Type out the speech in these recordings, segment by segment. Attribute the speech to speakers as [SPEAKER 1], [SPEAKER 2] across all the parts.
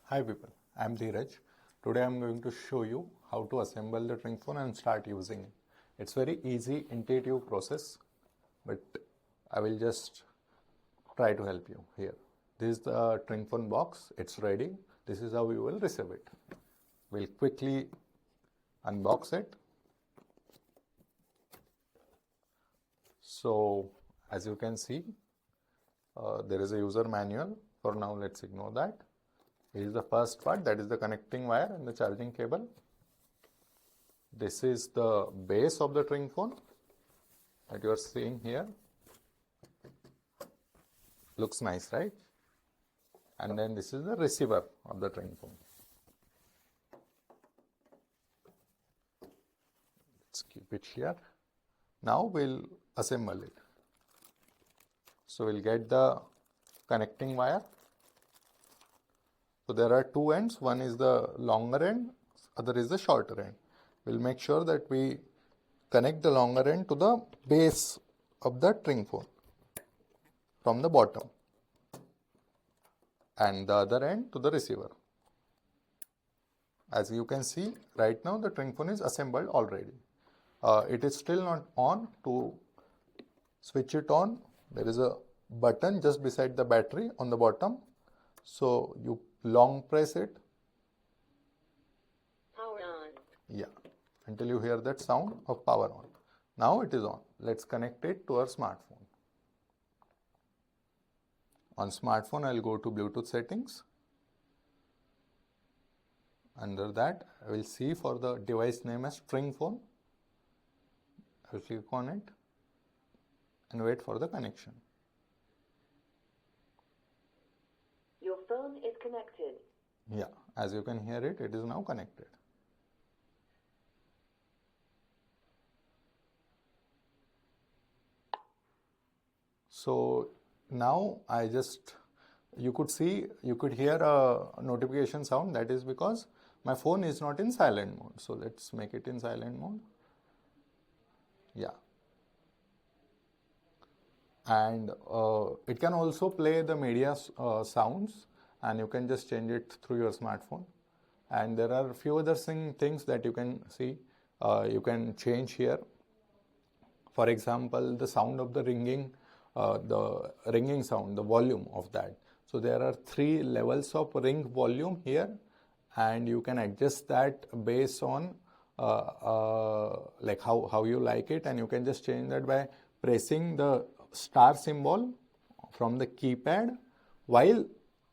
[SPEAKER 1] Hi people, I am Dheeraj. Today I am going to show you how to assemble the string phone and start using it. It's very easy, intuitive process, but I will just try to help you here. This is the string phone box, it's ready. This is how you will receive it. We'll quickly unbox it. So as you can see, there is a user manual. For now, let's ignore that. Here is the first part, that is the connecting wire and the charging cable. This is the base of the string phone that you are seeing here. Looks nice, right? And then this is the receiver of the string phone. Let's keep it here. Now we'll assemble it. So we'll get the connecting wire. So there are two ends, one is the longer end, other is the shorter end. We'll make sure that we connect the longer end to the base of the string phone from the bottom and the other end to the receiver. As you can see, right now the string phone is assembled already. It is still not on. To switch it on, there is a button just beside the battery on the bottom. So you long press it.
[SPEAKER 2] Power on.
[SPEAKER 1] Yeah, until you hear that sound of power on. Now it is on. Let's connect it to our smartphone. On smartphone, I'll go to Bluetooth settings. Under that, I will see for the device name as string phone. I will click on it and wait for the connection.
[SPEAKER 2] Your phone is connected.
[SPEAKER 1] Yeah, as you can hear it, it is now connected. So now you could hear a notification sound. That is because my phone is not in silent mode. So let's make it in silent mode. Yeah. And it can also play the media sounds, and you can just change it through your smartphone. And there are a few other things that you can see. You can change here. For example, the sound of the ringing sound, the volume of that. So there are 3 levels of ring volume here, and you can adjust that based on like how you like it, and you can just change that by pressing the star symbol from the keypad while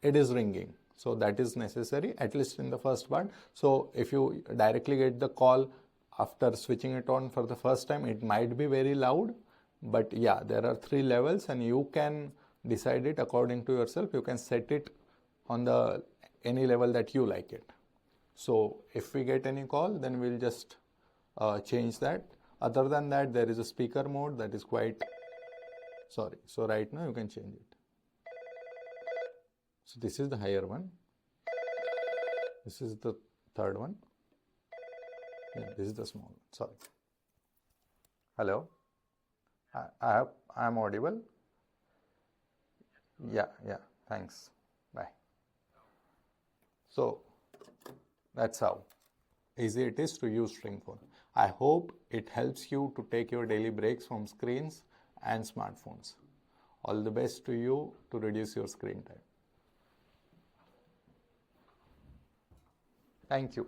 [SPEAKER 1] it is ringing. So that is necessary, at least in the first part. So if you directly get the call after switching it on for the first time, it might be very loud. But yeah, there are 3 levels and you can decide it according to yourself. You can set it on the any level that you like it. So if we get any call, then we'll just change that. Other than that, there is a speaker mode that is quite sorry. So right now you can change it. So this is the higher one. This is the third one. Yeah, this is the small one. Sorry. Hello. I am audible. Yeah. Thanks. Bye. So that's how easy it is to use string phone. I hope it helps you to take your daily breaks from screens and smartphones. All the best to you to reduce your screen time. Thank you.